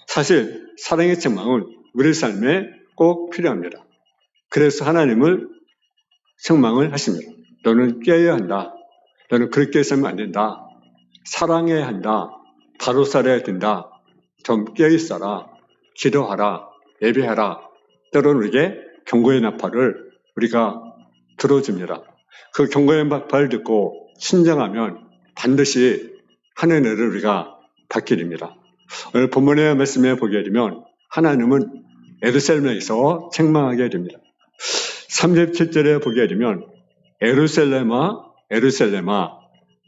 사실 사랑의 책망은 우리 삶에 꼭 필요합니다. 그래서 하나님을 책망을 하십니다. 너는 깨어야 한다. 너는 그렇게 해서는 안 된다. 사랑해야 한다. 바로 살아야 된다. 좀 깨어있어라. 기도하라. 예배하라. 때로는 우리에게 경고의 나팔을 우리가 들어줍니다. 그 경고의 나팔을 듣고 순종하면 반드시 하늘의 은혜를 우리가 받게 됩니다. 오늘 본문의 말씀에 보게 되면 하나님은 예루살렘에서 책망하게 됩니다. 37절에 보게 되면 예루살렘아 예루살렘아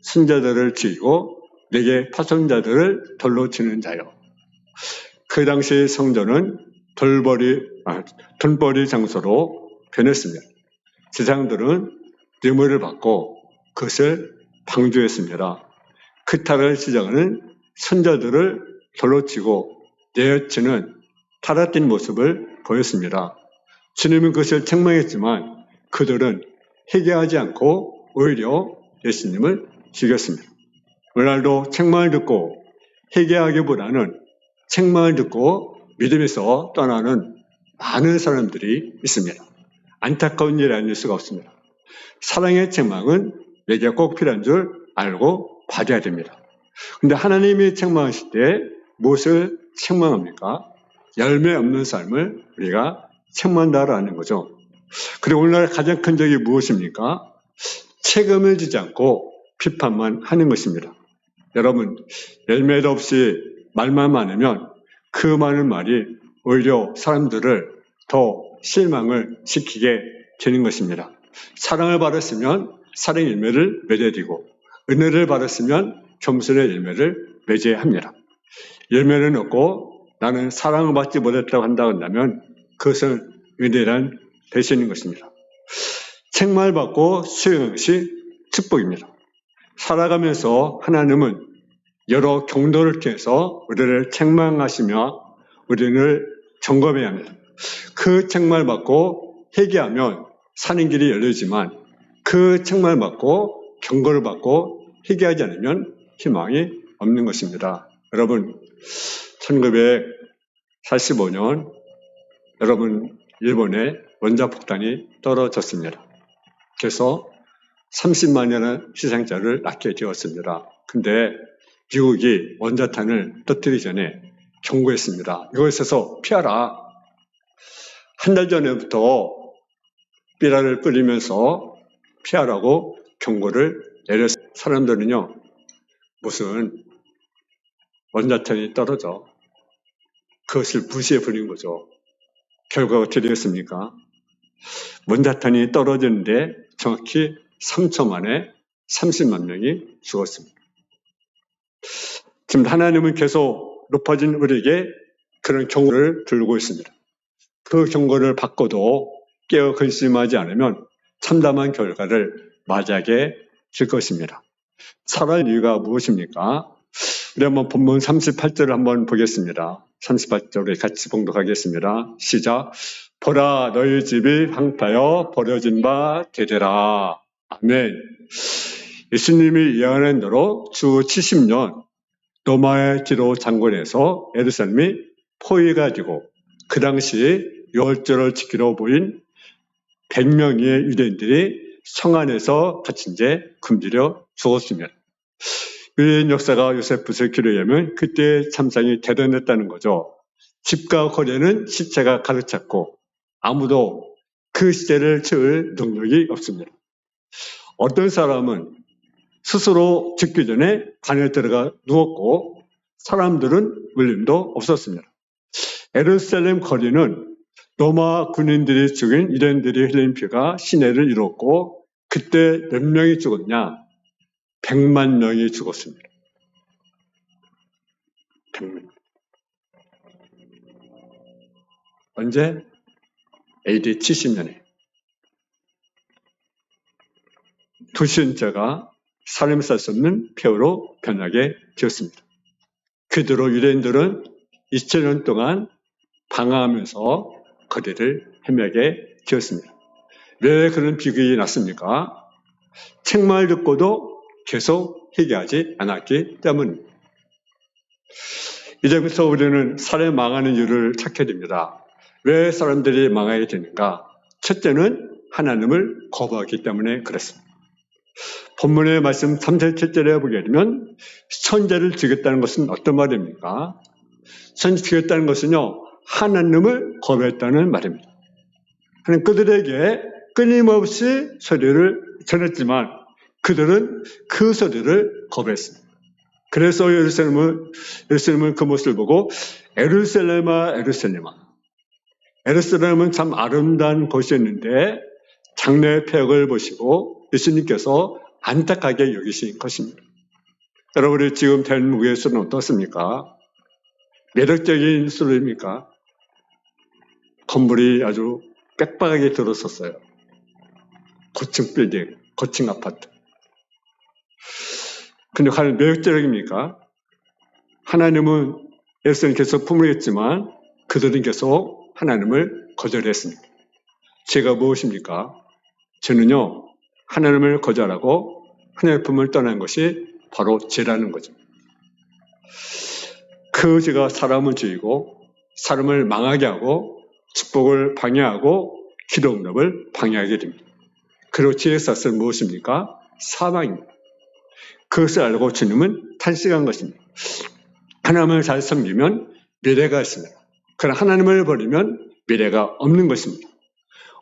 순자들을 죽이고 내게 파송자들을 돌로 치는 자요. 그 당시 성전은 돈벌이 장소로 변했습니다. 제사장들은 뇌물을 받고 그것을 방조했습니다. 그 탈을 시작하는 선자들을 돌로 치고 내어치는 타락된 모습을 보였습니다. 주님은 그것을 책망했지만 그들은 회개하지 않고 오히려 예수님을 죽였습니다. 오늘날도 책망을 듣고 회개하기보다는 책망을 듣고 믿음에서 떠나는 많은 사람들이 있습니다. 안타까운 일이 아닐 수가 없습니다. 사랑의 책망은 내게 꼭 필요한 줄 알고 받아야 됩니다. 그런데 하나님이 책망하실 때 무엇을 책망합니까? 열매 없는 삶을 우리가 책망한다라는 거죠. 그리고 오늘날 가장 큰 적이 무엇입니까? 책임을 지지 않고 비판만 하는 것입니다. 여러분, 열매도 없이 말만 많으면 그 많은 말이 오히려 사람들을 더 실망을 시키게 되는 것입니다. 사랑을 받았으면 사랑의 열매를 맺어야 되고 은혜를 받았으면 겸손의 열매를 맺어야 합니다. 열매는 없고 나는 사랑을 받지 못했다고 한다면 그것은 은혜란 대신인 것입니다. 책망을 받고 수용하는 것이 축복입니다. 살아가면서 하나님은 여러 경도를 통해서 우리를 책망하시며 우리를 점검해야 합니다. 그 책망을 받고 회개하면 사는 길이 열리지만 그 책망을 받고 경고를 받고 회개하지 않으면 희망이 없는 것입니다. 여러분, 1945년 여러분 일본에 원자폭탄이 떨어졌습니다. 그래서 30만여의 희생자를 낳게 되었습니다. 근데 미국이 원자탄을 터뜨리기 전에 경고했습니다. 이곳에서 피하라. 한 달 전에부터 삐라를 뿌리면서 피하라고 경고를 내렸습니다. 사람들은요, 무슨 원자탄이 떨어져. 그것을 무시해 버린 거죠. 결과가 어떻게 되겠습니까? 원자탄이 떨어졌는데 정확히 3초 만에 30만 명이 죽었습니다. 지금 하나님은 계속 높아진 우리에게 그런 경고를 들고 있습니다. 그 경고를 받고도 깨어 근심하지 않으면 참담한 결과를 맞이하게 될 것입니다. 살아갈 이유가 무엇입니까? 우리 한번 본문 38절을 한번 보겠습니다. 38절에 같이 봉독하겠습니다. 시작. 보라 너희 집이 황폐하여 버려진 바 되리라. 아멘. 예수님이 예언한 대로 주 70년 로마의 기로 장군에서 예루살렘이 포위가 되고 그 당시 유월절을 지키러 모인 100명의 유대인들이 성 안에서 갇힌 채 굶주려 죽었습니다. 유대인 역사가 요세푸스의 기록에 의하면 그때 참상이 대단했다는 거죠. 집과 거리에는 시체가 가득 찼고 아무도 그 시체를 채울 능력이 없습니다. 어떤 사람은 스스로 죽기 전에 관에 들어가 누웠고 사람들은 울림도 없었습니다. 예루살렘 거리는 로마 군인들이 죽인 유대인들이 흘린 피가 시내를 이뤘고 그때 몇 명이 죽었냐? 100만 명이 죽었습니다. 100명. 언제? AD 70년에. 두신자가 사람이 살 수 없는 폐허로 변하게 되었습니다. 그대로 유대인들은 2000년 동안 방황하면서 거리를 헤매게 되었습니다. 왜 그런 비극이 났습니까? 책망을 듣고도 계속 회개하지 않았기 때문입니다. 이제부터 우리는 사람이 망하는 이유를 찾게 됩니다. 왜 사람들이 망하게 되는가? 첫째는 하나님을 거부하기 때문에 그렇습니다. 본문의 말씀 3절 7절에 보게 되면 선제를 지겠다는 것은 어떤 말입니까? 선제 지겠다는 것은요, 하나님을 거부했다는 말입니다. 하나님 그들에게 끊임없이 소리를 전했지만 그들은 그 소리를 거부했습니다. 그래서 예루살렘은 그 모습을 보고 에루살렘아 에루살렘아, 에루살렘은 참 아름다운 곳이었는데 장래의 폐역을 보시고 예수님께서 안타깝게 여기신 것입니다. 여러분이 지금 대한민국의 수는 어떻습니까? 매력적인 수입니까? 건물이 아주 빽빽하게 들어섰어요. 고층 빌딩, 고층 아파트. 근데 과연 매력적입니까? 하나님은 예수님 계속 품으겠지만 그들은 계속 하나님을 거절했습니다. 죄가 무엇입니까? 죄는요, 하나님을 거절하고 하나님의 품을 떠난 것이 바로 죄라는 거죠. 그 죄가 사람을 죽이고 사람을 망하게 하고 축복을 방해하고 기도 응답을 방해하게 됩니다. 그리고 죄의 삭은 무엇입니까? 사망입니다. 그것을 알고 주님은 탄식한 것입니다. 하나님을 잘 섬기면 미래가 있습니다. 그러나 하나님을 버리면 미래가 없는 것입니다.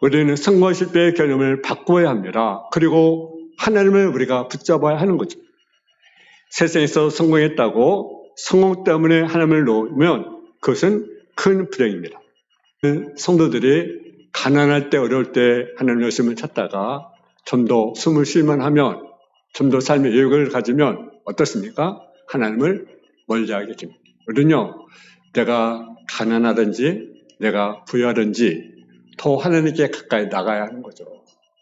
우리는 성공 실패의 개념을 바꿔야 합니다. 그리고 하나님을 우리가 붙잡아야 하는 거죠. 세상에서 성공했다고 성공 때문에 하나님을 놓으면 그것은 큰 불행입니다. 성도들이 가난할 때 어려울 때 하나님의 말씀을 찾다가 좀 더 숨을 쉴만 하면 좀 더 삶의 여유를 가지면 어떻습니까? 하나님을 멀리하게 됩니다. 우리는요, 내가 가난하든지 내가 부유하든지 더 하나님께 가까이 나가야 하는 거죠.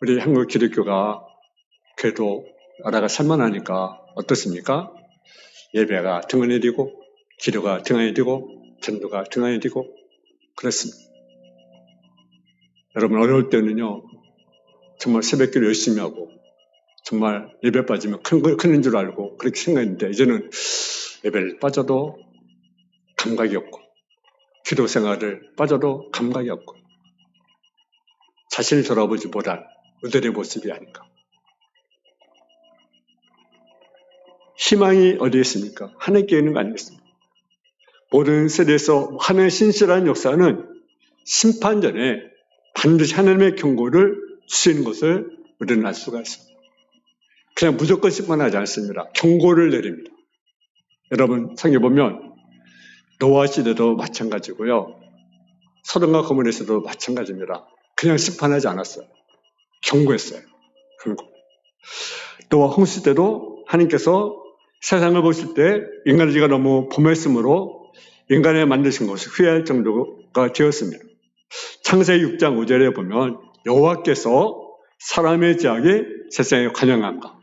우리 한국 기독교가 그래도 나라가 살만하니까 어떻습니까? 예배가 등한히 되고 기도가 등한히 되고 전도가 등한히 되고 그렇습니다. 여러분 어려울 때는요, 정말 새벽기도 열심히 하고 정말 예배 빠지면 큰 줄 알고 그렇게 생각했는데 이제는 예배를 빠져도 감각이 없고 기도 생활을 빠져도 감각이 없고 자신을 돌아보지 못한 우리들의 모습이 아닌가. 희망이 어디에 있습니까? 하나님께 있는 거 아니겠습니까? 모든 세대에서 하나님의 신실한 역사는 심판 전에 반드시 하나님의 경고를 주시는 것을 우리는 알 수가 있습니다. 그냥 무조건 심판하지 않습니다. 경고를 내립니다. 여러분 성경에 보면 노아 시대도 마찬가지고요. 소돔과 고모라에서도 마찬가지입니다. 그냥 심판하지 않았어요. 경고했어요. 노아 홍수 때도 하나님께서 세상을 보실 때 인간의 죄가 너무 범했으므로 인간을 만드신 것을 후회할 정도가 되었습니다. 창세기 6장 5절에 보면 여호와께서 사람의 죄악이 세상에 관영함과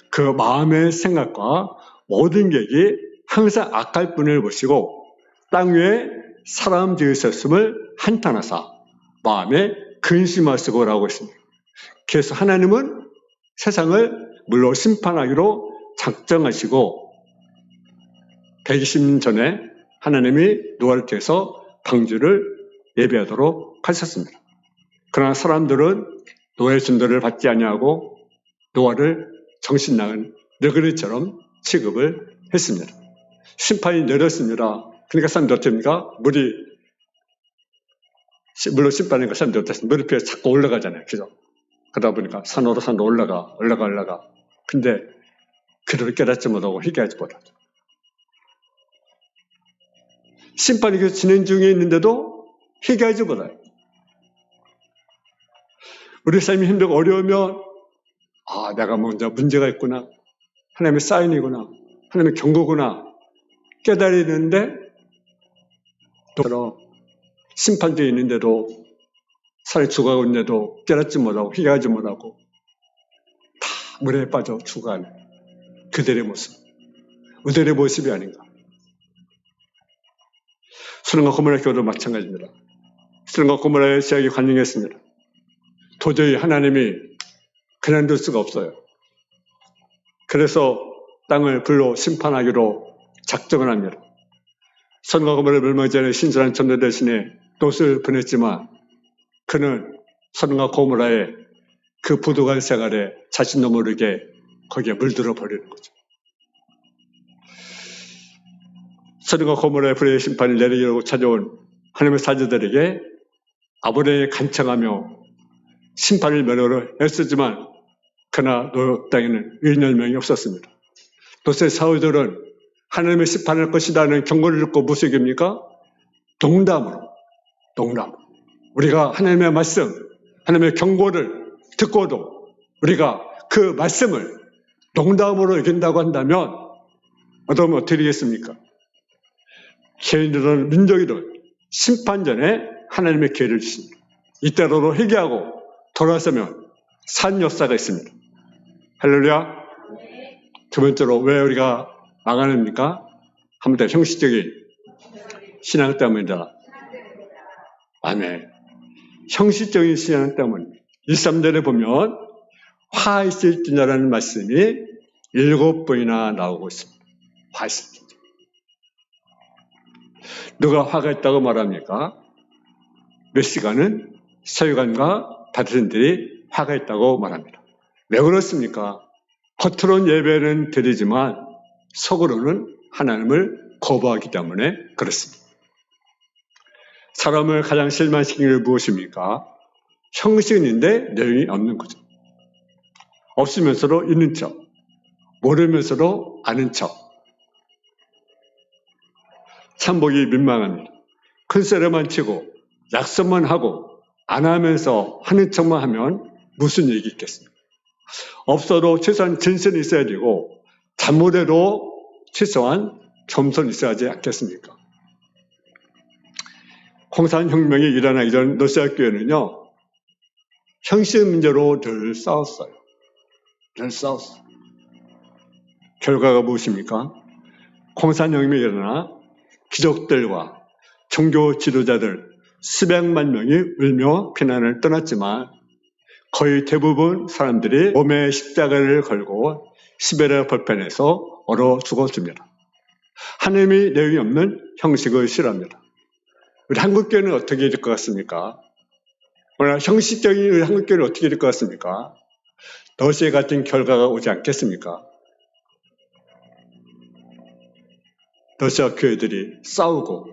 그 마음의 생각과 모든 계획이 항상 악할 뿐을 보시고 땅 위에 사람 지으셨음을 한탄하사 마음에 근심하시고라고 했습니다. 그래서 하나님은 세상을 물로 심판하기로 작정하시고 120년 전에 하나님이 노아를 통해서 방주를 예배하도록 하셨습니다. 그러나 사람들은 노아의 전도를 받지 아니하고 노아를 정신나간 너구리처럼 취급을 했습니다. 심판이 내렸습니다. 그러니까 사람들 어떻습니까? 물로 심판하니까 사람들이 어떻습니까? 물이 피해 자꾸 올라가잖아요. 그죠? 그러다 보니까 산으로 올라가. 근데 그들을 깨닫지 못하고 회개하지 못하죠. 심판이 계속 진행 중에 있는데도 회개하지 못해요. 우리 삶이 힘들고 어려우면 내가 먼저 문제가 있구나. 하나님의 사인이구나. 하나님의 경고구나. 깨달리는데 또 심판대에 있는데도 살이 죽어가고 있는데도 깨닫지 못하고 회개하지 못하고 다 물에 빠져 죽어가는 그들의 모습. 우리들의 모습이 아닌가. 소돔과 고모라 교도 마찬가지입니다. 소돔과 고모라의 죄악이 관영했습니다. 도저히 하나님이 그냥 둘 수가 없어요. 그래서 땅을 불로 심판하기로 작정을 합니다. 선과 고모라의 멸망 전에 신선한 전도 대신에 롯을 보냈지만 그는 선과 고모라의 그 부도간 생활에 자신도 모르게 거기에 물들어 버리는 거죠. 선과 고모라의 불의의 심판을 내리려고 찾아온 하나님의 사자들에게 아브라함이 간청하며 심판을 면허를 애쓰지만 그러나 롯 땅에는 의인의 명이 없었습니다. 롯의 사위들은 하나님의 심판할 것이라는 경고를 듣고 무슨 얘기입니까? 농담으로. 우리가 하나님의 말씀, 하나님의 경고를 듣고도 우리가 그 말씀을 농담으로 이긴다고 한다면 어떻게 되겠습니까? 개인이든 민족이든 심판 전에 하나님의 기회를 주십니다. 이때로도 회개하고 돌아서면 산 역사가 있습니다. 할렐루야. 두 번째로 왜 우리가 망하는입니까? 한 번 더 형식적인 신앙 때문이다. 아멘. 형식적인 신앙 때문. 1, 3절에 보면 화 있을지냐라는 말씀이 7번이나 나오고 있습니다. 화 있을지냐. 누가 화가 있다고 말합니까? 메시가는 서기관과 바리새인들이 화가 있다고 말합니다. 왜 그렇습니까? 겉으로는 예배는 드리지만 속으로는 하나님을 거부하기 때문에 그렇습니다. 사람을 가장 실망시키는 게 무엇입니까? 형식은 있는데 내용이 없는 거죠. 없으면서도 있는 척, 모르면서도 아는 척. 참 보기 민망합니다. 큰 소리만 치고 약속만 하고 안 하면서 하는 척만 하면 무슨 얘기 있겠습니까? 없어도 최소한 진실이 있어야 되고 잘못해도 최소한 겸손이 있어야 하지 않겠습니까? 공산혁명이 일어나기 전 러시아 교회는요, 형식 문제로 늘 싸웠어요. 결과가 무엇입니까? 공산혁명이 일어나 귀족들과 종교 지도자들 수백만 명이 울며 피난을 떠났지만 거의 대부분 사람들이 몸에 십자가를 걸고 시베리아 벌판에서 얼어 죽었습니다. 하나님이 내용이 없는 형식을 싫어합니다. 우리 한국교회는 어떻게 될 것 같습니까? 오늘 형식적인 우리 한국교회는 어떻게 될 것 같습니까? 러시아 같은 결과가 오지 않겠습니까? 러시아 교회들이 싸우고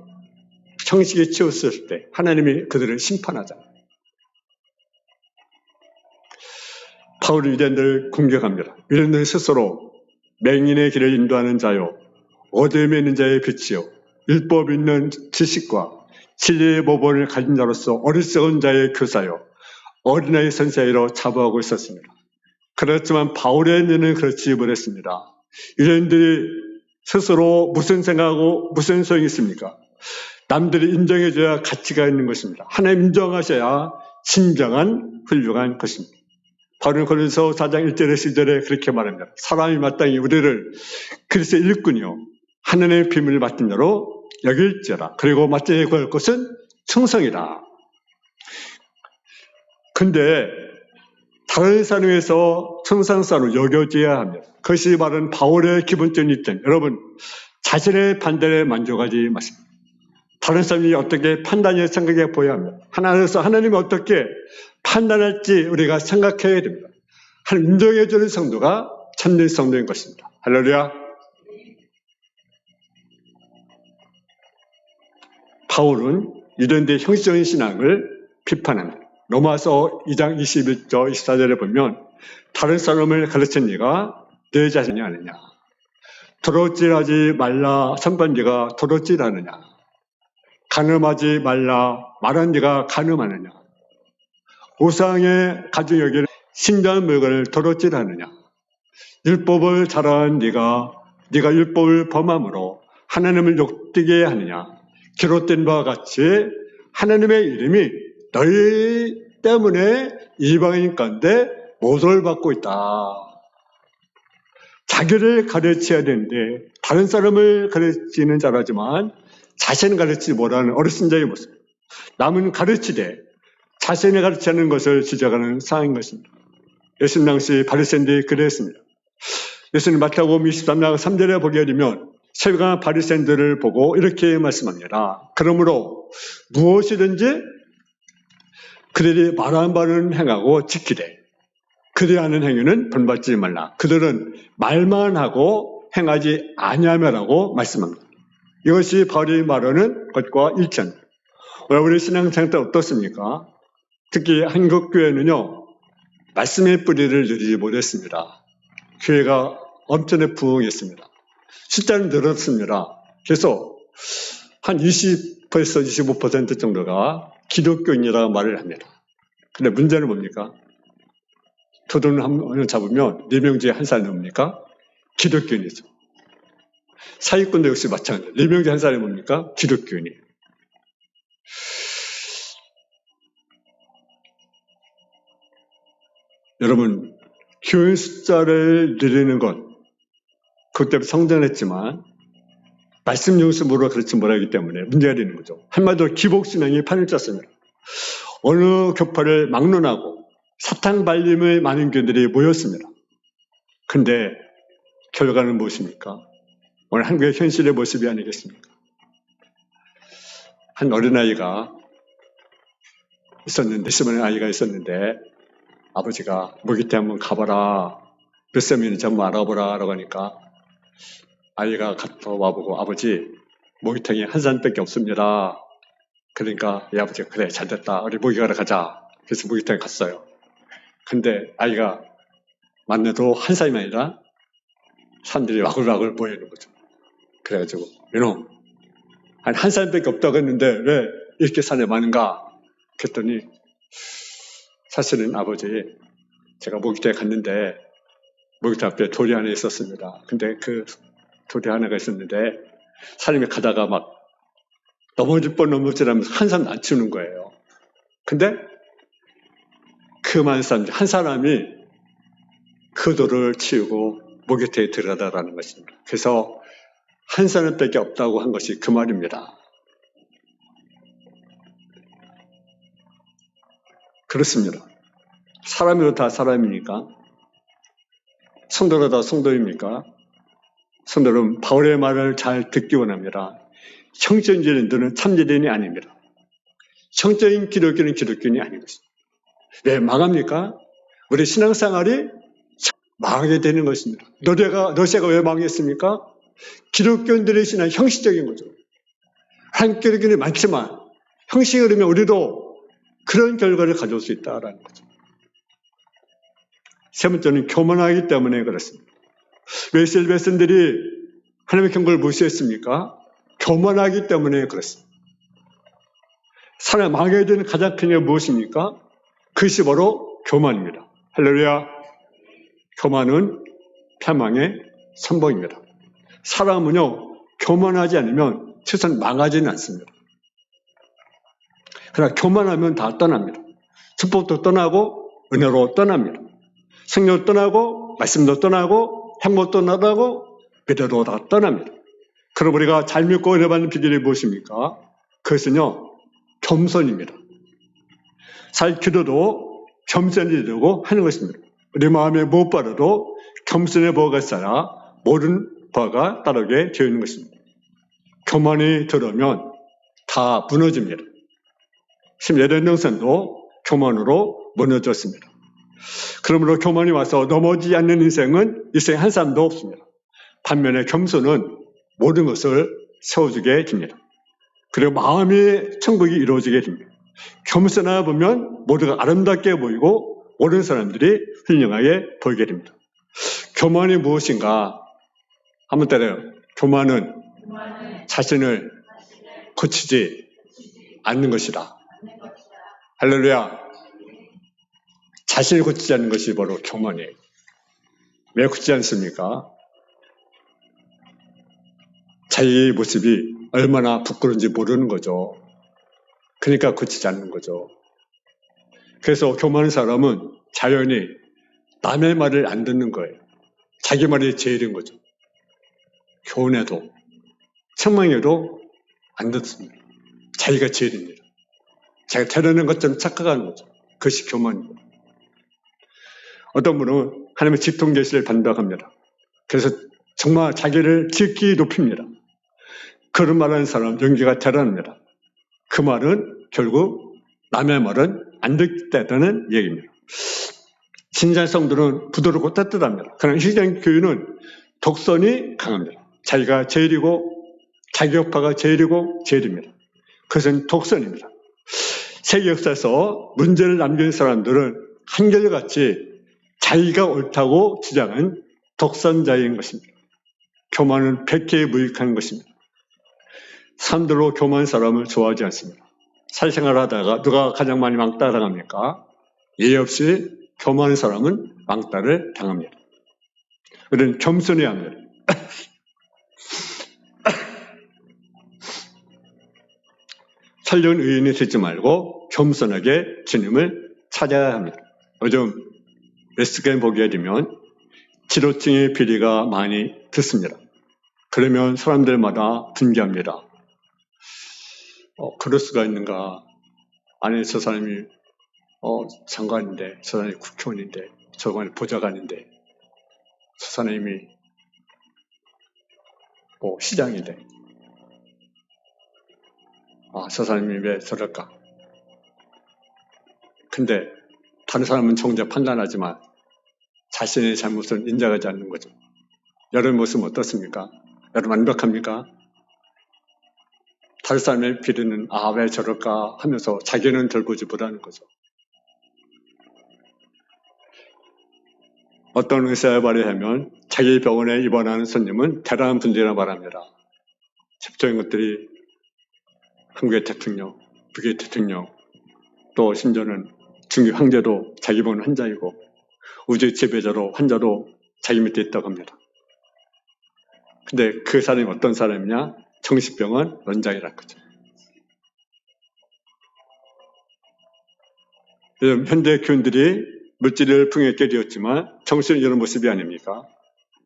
형식에 치웠을 때 하나님이 그들을 심판하잖아요. 바울이 유대인들을 공격합니다. 유대인들 스스로 맹인의 길을 인도하는 자요, 어둠에 있는 자의 빛이요, 율법 있는 지식과 진리의 모범을 가진 자로서 어리석은 자의 교사요, 어린아이 선생으로 자부하고 있었습니다. 그렇지만 바울의 눈은 그렇지 못했습니다. 유대인들이 스스로 무슨 생각하고 무슨 소용이 있습니까? 남들이 인정해줘야 가치가 있는 것입니다. 하나님 인정하셔야 진정한 훌륭한 것입니다. 바울은 고린도서 4장 1절에 10절에 그렇게 말합니다. 사람이 마땅히 우리를 그리스도의 일꾼이요 하나님의 비밀을 맡은 자로 여길지어라. 그리고 마땅히 구할 것은 충성이다. 근데 다른 사람에서 청상사로 여겨져야 합니다. 그것이 말은 바울의 기본적인 입장. 여러분, 자신의 판단에 만족하지 마십니다. 다른 사람이 어떻게 판단을 생각해 보여야 합니다. 하나님께서 하나님이 어떻게 판단할지 우리가 생각해야 됩니다. 하나님 인정해주는 성도가 참된 성도인 것입니다. 할렐루야. 바울은 유대인들의 형식적인 신앙을 비판합니다. 로마서 2장 21절 24절에 보면 다른 사람을 가르친 네가 내 자신이 아니냐, 도둑질하지 말라 선반 네가 도둑질하느냐, 간음하지 말라 말한 네가 간음하느냐, 우상의 가지고 여기는 신전 물건을 도둑질하느냐, 율법을 잘하는 네가 율법을 범함으로 하나님을 욕되게 하느냐, 기록된 바와 같이 하나님의 이름이 너희 때문에 이방인 가운데 모독을 받고 있다. 자기를 가르쳐야 되는데 다른 사람을 가르치는 자라지만 자신을 가르치지 못하는 어리석은 자의 모습. 남은 가르치되 자신을 가르치는 것을 지적하는 상황인 것입니다. 예수님 당시 바리새인들이 그랬습니다. 예수님 마태복음 23장 3절에 보게 되면 서기관 바리새인들을 보고 이렇게 말씀합니다. 그러므로 무엇이든지 그들이 말한 바는 행하고 지키되 그들이 하는 행위는 본받지 말라. 그들은 말만 하고 행하지 아니하며라고 말씀합니다. 이것이 바울이 말하는 것과 일치합니다. 우리 신앙생활 때 어떻습니까? 특히 한국교회는요, 말씀의 뿌리를 내리지 못했습니다. 교회가 엄청나게 부흥했습니다. 숫자는 늘었습니다. 그래서 한 20%에서 25% 정도가 기독교인이라고 말을 합니다. 근데 문제는 뭡니까? 도둑을 한번 잡으면 4명 중에 한 사람이 뭡니까? 기독교인이죠. 사기꾼도 역시 마찬가지예요. 4명 중에 한 사람이 뭡니까? 기독교인이에요. 여러분, 교인 숫자를 늘리는 것, 그것 때문에 성장했지만 말씀 연습으로 그렇지 못하기 때문에 문제가 되는 거죠. 한마디로 기복신앙이 판을 짰습니다. 어느 교파를 막론하고 사탕 발림의 많은 교인들이 모였습니다. 근데 결과는 무엇입니까? 오늘 한국의 현실의 모습이 아니겠습니까? 한 어린아이가 있었는데, 10원의 아이가 있었는데 아버지가 모기태 한번 가봐라, 몇 세면인지 한번 알아보라 라고 하니까 아이가 갔다 와보고 아버지 모기탕이 한 산밖에 없습니다. 그러니까 이 아버지가 그래 잘됐다, 우리 모기가러 가자. 그래서 모기탕에 갔어요. 근데 아이가 만나도 한 살이 아니라 사람들이 와글와글 모여있는 거죠. 그래가지고 이놈 한 살밖에 없다고 했는데 왜 이렇게 산에 많은가? 그랬더니 사실은 아버지, 제가 모기탕에 갔는데 모기탕 앞에 돌이 하나 있었습니다. 근데 그 돌이 하나가 있었는데 사람이 가다가 막 넘어질 뻔 넘어지라면서 한 사람 안 치우는 거예요. 근데 그 많은 사람 한 사람이 그 돌을 치우고 모기탕에 들어가다라는 것입니다. 그래서 한 사람밖에 없다고 한 것이 그 말입니다. 그렇습니다. 사람이로 다 사람이니까. 성도로 다 성도입니까? 성도는 바울의 말을 잘 듣기 원합니다. 형적인 기독교인들은 참기독인이 아닙니다. 형적인 기독교는 기독교인이 아닌 것입니다. 왜 망합니까? 우리 신앙생활이 망하게 되는 것입니다. 러시아가 왜 망했습니까? 기독교인들의 신앙이 형식적인 거죠. 한국 기독교인이 많지만 형식을 하면 우리도 그런 결과를 가져올 수 있다는 거죠. 세 번째는 교만하기 때문에 그렇습니다. 왜 이스라엘 백성들이 하나님의 경고를 무시했습니까? 교만하기 때문에 그렇습니다. 사람이 망하게 되는 가장 큰 이유가 무엇입니까? 그것이 바로 교만입니다. 할렐루야. 교만은 패망의 선봉입니다. 사람은요, 교만하지 않으면 최소한 망하지는 않습니다. 그러나 교만하면 다 떠납니다. 축복도 떠나고 은혜로 떠납니다. 성령도 떠나고 말씀도 떠나고 행복도 떠나고 믿어도 다 떠납니다. 그럼 우리가 잘 믿고 은혜 받는 비결이 무엇입니까? 그것은요, 겸손입니다. 잘 기도도 겸손이 되고 하는 것입니다. 우리 마음에 무엇보다도 겸손의 보호가 쌓아 모든 바가 따르게 되어 있는 것입니다. 교만이 들어오면 다 무너집니다. 지금 예레명선도 교만으로 무너졌습니다. 그러므로 교만이 와서 넘어지지 않는 인생은 인생 한 사람도 없습니다. 반면에 겸손은 모든 것을 세워주게 됩니다. 그리고 마음의 천국이 이루어지게 됩니다. 겸손하다 보면 모두가 아름답게 보이고 모든 사람들이 훌륭하게 보이게 됩니다. 교만이 무엇인가? 한번 따라요. 교만은 자신을 고치지 않는 것이다. 할렐루야. 자신을 고치지 않는 것이 바로 교만이에요. 왜 고치지 않습니까? 자기의 모습이 얼마나 부끄러운지 모르는 거죠. 그러니까 고치지 않는 거죠. 그래서 교만한 사람은 자연히 남의 말을 안 듣는 거예요. 자기 말이 제일인 거죠. 교훈해도 책망해도 안 듣습니다. 자기가 제일입니다. 자기가 잘하는 것처럼 착각하는 거죠. 그것이 교만입니다. 어떤 분은 하나님의 직통 계시를 받는다고 합니다. 그래서 정말 자기를 지극히 높입니다. 그런 말하는 사람 용기가 대단합니다. 그 말은 결국 남의 말은 안 듣겠다는 얘기입니다. 진짜 성도는 부드럽고 따뜻합니다. 그러나 실전 교유는 독선이 강합니다. 자기가 제일이고 자기 역파가 제일이고 제일입니다. 그것은 독선입니다. 세계 역사에서 문제를 남긴 사람들은 한결같이 자기가 옳다고 주장한 독선자인 것입니다. 교만은 백해에 무익한 것입니다. 사람들로 교만한 사람을 좋아하지 않습니다. 사회생활을 하다가 누가 가장 많이 왕따 당합니까? 예의 없이 교만한 사람은 왕따를 당합니다. 우리는 겸손해야 합니다. 설령 의인이 되지 말고 겸손하게 주님을 찾아야 합니다. 요즘 SKM 보게 되면 지도층의 비리가 많이 듣습니다. 그러면 사람들마다 분개합니다. 그럴 수가 있는가? 아니, 저 사람이 장관인데, 저 사람이 국회의원인데, 저 사람이 보좌관인데, 저 사람이 시장인데, 저 사람이 왜 저럴까? 근데 다른 사람은 정작 판단하지만 자신의 잘못은 인정하지 않는 거죠. 여러분 모습은 어떻습니까? 여러분 완벽합니까? 다른 사람의 비리는 왜 저럴까 하면서 자기는 덜 보지 못하는 거죠. 어떤 의사의 말에 하면 자기 병원에 입원하는 손님은 대단한 분들이라 말합니다. 대표적인 것들이 한국의 대통령, 북의 대통령, 또 심지어는 중국 황제도 자기 병원 환자이고 우주의 지배자로 환자도 자기 밑에 있다고 합니다. 근데 그 사람이 어떤 사람이냐? 정신병원 원장이라는 거죠. 요즘 현대 교인들이 물질을 풍요롭게 되었지만 정신은 이런 모습이 아닙니까?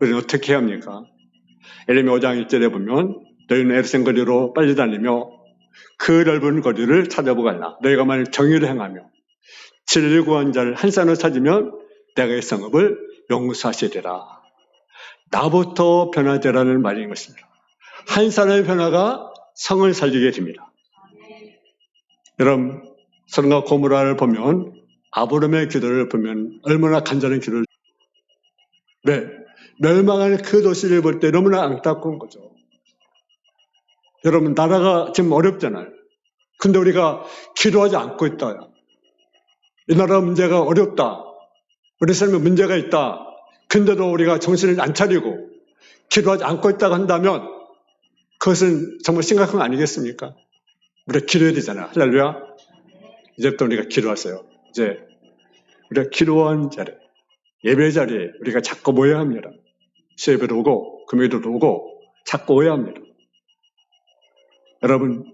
우리는 어떻게 해야 합니까? 에레미야 5장 1절에 보면 너희는 에르센 거리로 빨리 다니며 그 넓은 거리를 찾아보고 갈라. 너희가 만일 정의를 행하며 진리를 구한 자를 한 사람을 찾으면 내가 이 성읍을 용서하시리라. 나부터 변화되라는 말인 것입니다. 한 사람의 변화가 성을 살리게 됩니다. 여러분, 소돔과 고모라를 보면 아브라함의 기도를 보면 얼마나 간절한 기도를 멸망하는 그 도시를 볼 때 너무나 안타까운 거죠. 여러분, 나라가 지금 어렵잖아요. 근데 우리가 기도하지 않고 있다. 이 나라 문제가 어렵다. 우리 삶에 문제가 있다. 근데도 우리가 정신을 안 차리고 기도하지 않고 있다고 한다면 그것은 정말 심각한 거 아니겠습니까? 우리가 기도해야 되잖아. 할렐루야. 이제부터 우리가 기도하세요. 이제 우리가 기도한 자리, 예배 자리에 우리가 자꾸 모여야 합니다. 수요일에도 오고 금요일에도 오고 자꾸 오야 합니다. 여러분,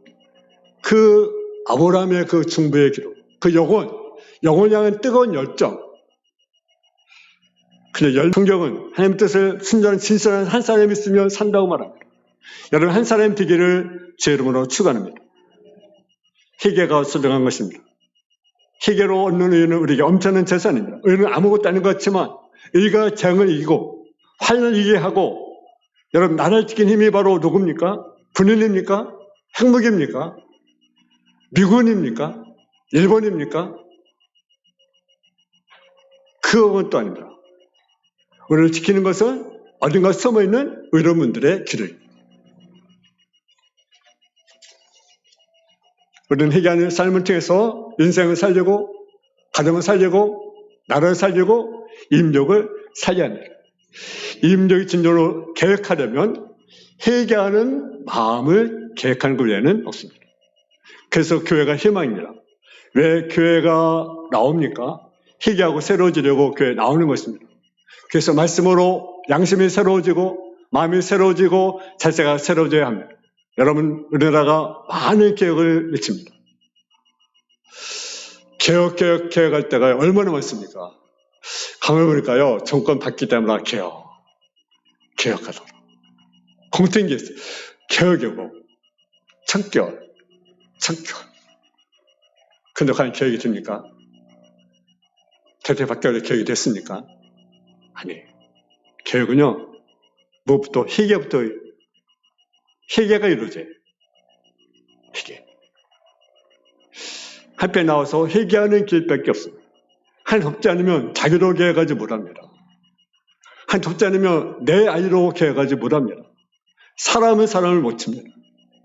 그 아브라함의 그 중보의 기도, 그 영혼을 향한 뜨거운 열정. 근데 성경은 하나님 뜻을 순전한 진실한 한 사람이 있으면 산다고 말합니다. 여러분, 한 사람의 되기를 제 이름으로 축원합니다. 희계가 소중한 것입니다. 희계로 얻는 의는 우리에게 엄청난 재산입니다. 의는 아무것도 아닌 것 같지만 의가 재앙을 이기고 환난을 이기게 하고, 여러분, 나라를 지킨 힘이 바로 누굽니까? 군인입니까? 핵무기입니까? 미군입니까? 일본입니까? 그건 또 아닙니다. 우리를 지키는 것은 어딘가 숨어있는 의로운 분들의 기도입니다. 우리는 회개하는 삶을 통해서 인생을 살리고 가정을 살리고 나라를 살리고 임력을 살려야 합니다. 임력이 진정으로 계획하려면 회개하는 마음을 계획하는 것 외에는 없습니다. 그래서 교회가 희망입니다. 왜 교회가 나옵니까? 회개하고 새로워지려고 교회에 나오는 것입니다. 그래서 말씀으로 양심이 새로워지고 마음이 새로워지고 자세가 새로워져야 합니다. 여러분, 우리나라가 많은 개혁을 외칩니다. 개혁할 때가 얼마나 많습니까? 가만히 보니까요, 정권 바뀔 때마다 개혁하더라. 공통인 게 있어요. 개혁이고, 청결. 근데 과연 개혁이 됩니까? 대통령 바뀌어서 개혁이 됐습니까? 아니에요. 개혁은요, 무엇부터? 회개가 이루어져요. 회개. 앞에 나와서 회개하는 길밖에 없습니다. 하나님 돕지 않으면 자기로 계획하지 못합니다. 하나님 돕지 않으면 내 아이로 계획하지 못합니다. 사람은 사람을 못 칩니다.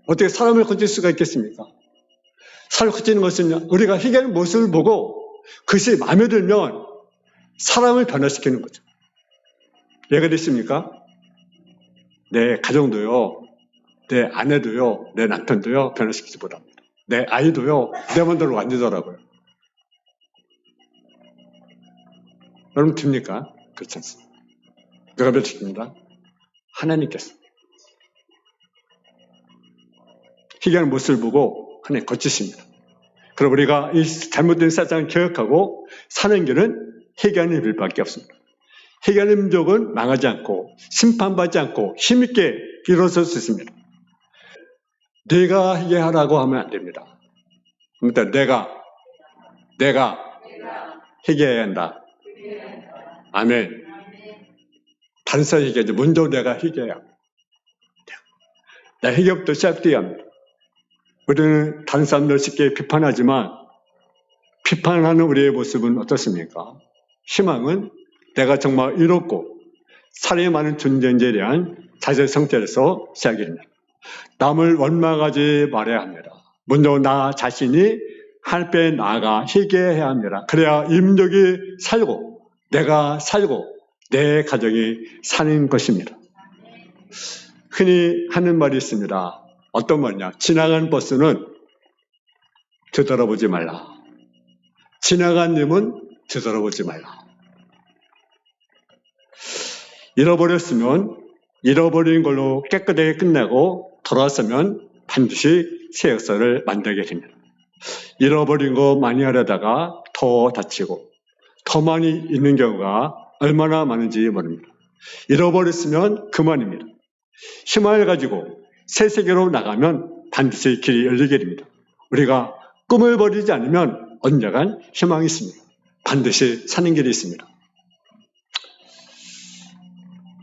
어떻게 사람을 건질 수가 있겠습니까? 사람을 건지는 것은 우리가 회개하는 모습을 보고 그것이 마음에 들면 사람을 변화시키는 거죠. 예가 됐습니까? 내 가정도요, 내 아내도요, 내 남편도요, 변화시키지 못합니다. 내 아이도요, 내 마음대로 안 되더라고요. 여러분 됩니까? 그렇지 않습니다. 누가 변화시킵니다? 하나님께서. 회개하는 모습을 보고 하나님 거치십니다. 그럼 우리가 이 잘못된 세상을 개혁하고 사는 길은 회개하는 길밖에 없습니다. 회개하는 민족은 망하지 않고 심판받지 않고 힘있게 일어설 수 있습니다. 내가 회개하라고 하면 안 됩니다. 일단 내가 회개해야 한다. 아멘. 다른 사람 회개하지. 먼저 내가 회개해야 합니다. 나 회개부터 시작돼야 합니다. 우리는 다른 사람들 쉽게 비판하지만 비판하는 우리의 모습은 어떻습니까? 희망은 내가 정말 이롭고 사랑이 많은 존재인지에 대한 자세 상태에서 시작이 됩니다. 남을 원망하지 말아야 합니다. 먼저 나 자신이 하나님께 나아가 회개해야 합니다. 그래야 이 민족이 살고 내가 살고 내 가정이 사는 것입니다. 흔히 하는 말이 있습니다. 어떤 말이냐? 지나간 버스는 되돌아보지 말라. 지나간 님은 되돌아보지 말라. 잃어버렸으면 잃어버린 걸로 깨끗하게 끝내고 돌아왔으면 반드시 새 역사를 만들게 됩니다. 잃어버린 거 많이 하려다가 더 다치고 더 많이 있는 경우가 얼마나 많은지 모릅니다. 잃어버렸으면 그만입니다. 희망을 가지고 새 세계로 나가면 반드시 길이 열리게 됩니다. 우리가 꿈을 버리지 않으면 언젠간 희망이 있습니다. 반드시 사는 길이 있습니다.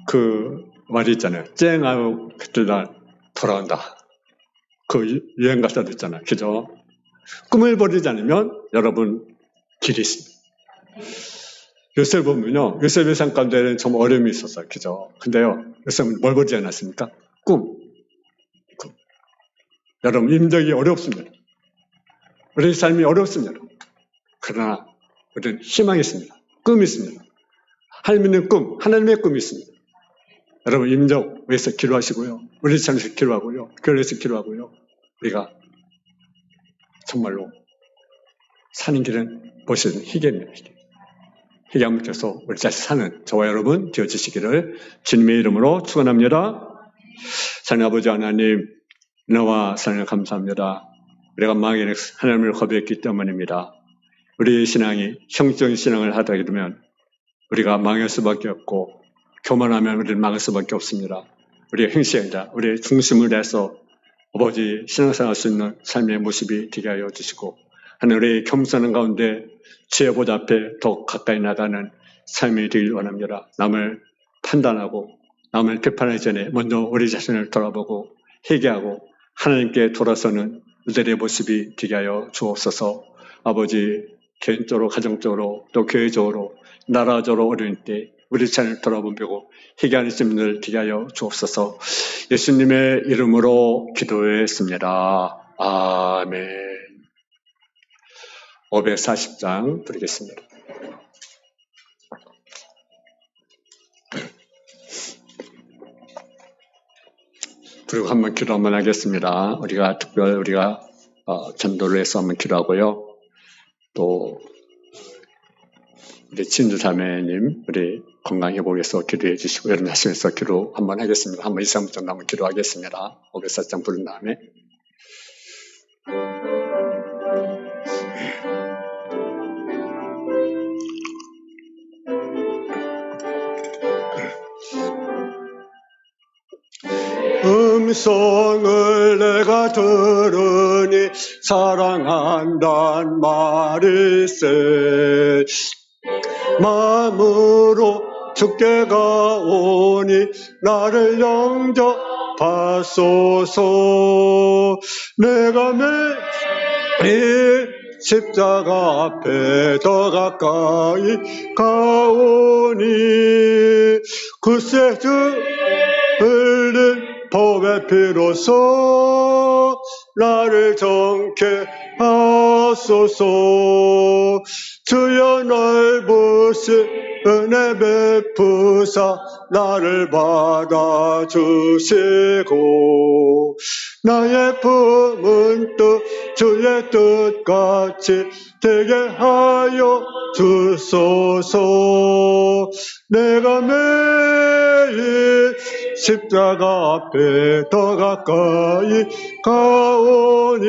그 말이 있잖아요. 쨍하고 그때다 돌아온다. 그 여행 가사도 있잖아요. 그죠? 꿈을 버리지 않으면 여러분 길이 있습니다. 요셉 보면요. 요셉의 삶 가운데는 정말 어려움이 있었어요. 그죠? 근데요. 요셉은 뭘 버리지 않았습니까? 꿈. 여러분 임적이 어렵습니다. 우리 삶이 어렵습니다. 그러나 우리는 희망이 있습니다. 꿈이 있습니다. 하나님의 꿈, 하나님의 꿈이 있습니다. 여러분 임적 위해서 기도하시고요. 우리 삶에서 기도하고요. 교회에서 기도하고요. 우리가 정말로 사는 길은 보시는 희귀입니다. 희귀함을 켜서 우리 자신 사는 저와 여러분 되어주시기를 주님의 이름으로 축원합니다. 사랑하는 아버지 하나님, 너와 사랑을 감사합니다. 우리가 망에 하나님을 거부했기 때문입니다. 우리의 신앙이 형적인 신앙을 하다 보면 우리가 망할 수밖에 없고 교만하면 우리는 망할 수밖에 없습니다. 우리의 행실자, 우리의 중심을 내서 아버지 신앙생활 할 수 있는 삶의 모습이 되게 하여 주시고 하늘의 겸손한 가운데 주의 보좌 앞에 더 가까이 나가는 삶이 되길 원합니다. 남을 판단하고 남을 비판하기 전에 먼저 우리 자신을 돌아보고 회개하고 하나님께 돌아서는 우리들의 모습이 되게 하여 주옵소서. 아버지 개인적으로 가정적으로 또 교회적으로 나라적으로 어려울 때 우리 자신을 돌아보고 회개하는 시민들 되게 하여 주옵소서. 예수님의 이름으로 기도했습니다. 아멘. 540장 드리겠습니다. 그리고 한번 기도 한번 하겠습니다. 우리가 전도를 해서 한번 기도하고요. 또 우리 진주자매님 우리 건강회복에 위해서 기도해 주시고 여러분 하시면서 기도 한번 하겠습니다. 한번 2-3분 정도 한번 기도하겠습니다. 540장 부른 다음에 음성을 내가 들으니 사랑한단 말일세 마음으로 주께 가오니 나를 영접하소서. 내가 매일 십자가 앞에 더 가까이 가오니 그새 주 흘린 법의 피로써 나를 정케 하소서. 주여 넓으신 은혜 베푸사 나를 받아주시고 나의 품은 뜻 주의 뜻같이 되게 하여 주소서. 내가 매일 십자가 앞에 더 가까이 가오니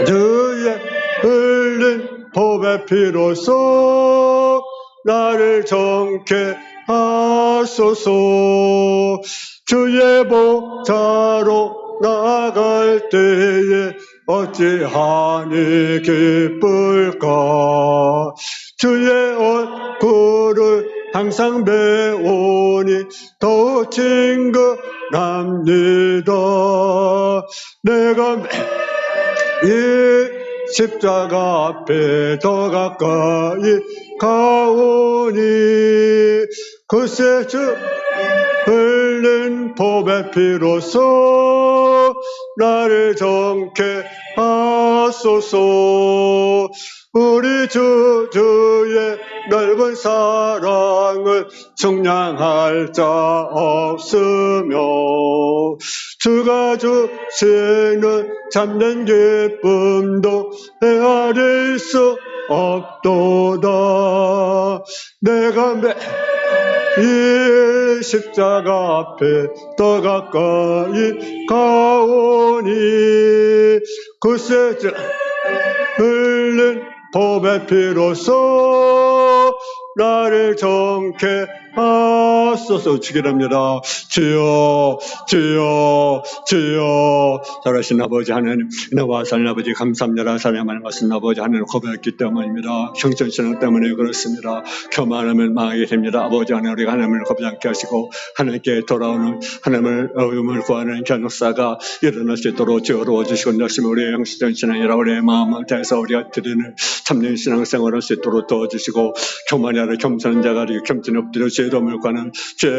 주의 흘린 법의 피로써 나를 정케 하소서. 주의 보좌로 나아갈 때에 어찌하니 기쁠까. 주의 얼굴을 항상 배우니 더욱 친근합니다. 내가 이 십자가 앞에 더 가까이 가오니 그새 주 흘린 법의 피로써 나를 정케 하소서. 우리 주의 넓은 사랑을 측량할 자 없으며 주가 주시는 참된 기쁨도 헤아릴 수 없도다. 내가 매일 십자가 앞에 더 가까이 가오니 그새 흘린 법의 피로써 나를 정케 하소서. 주기랍니다. 주여 주여 주여. 살아계신 아버지 하나님, 나와 사는 아버지 감사합니다. 사랑하는 것은 아버지 하나님 고백했기 때문입니다. 형전신앙 때문에 그렇습니다. 교만하면 망하게 됩니다. 아버지 하나님, 우리가 하나님을 거부지 않게 하시고 하나님께 돌아오는 하나님을 의음을 구하는 견역사가 일어날 수 있도록 지어루어 주시고 열심히 우리의 형전신앙이라 우리의 마음을 다해서 우리가 드리는 참된 신앙생활을 할 수 있도록 도와주시고 교만이 아니라 겸손한 자가 겸손히 엎드려 죄 이름을 구하는 죄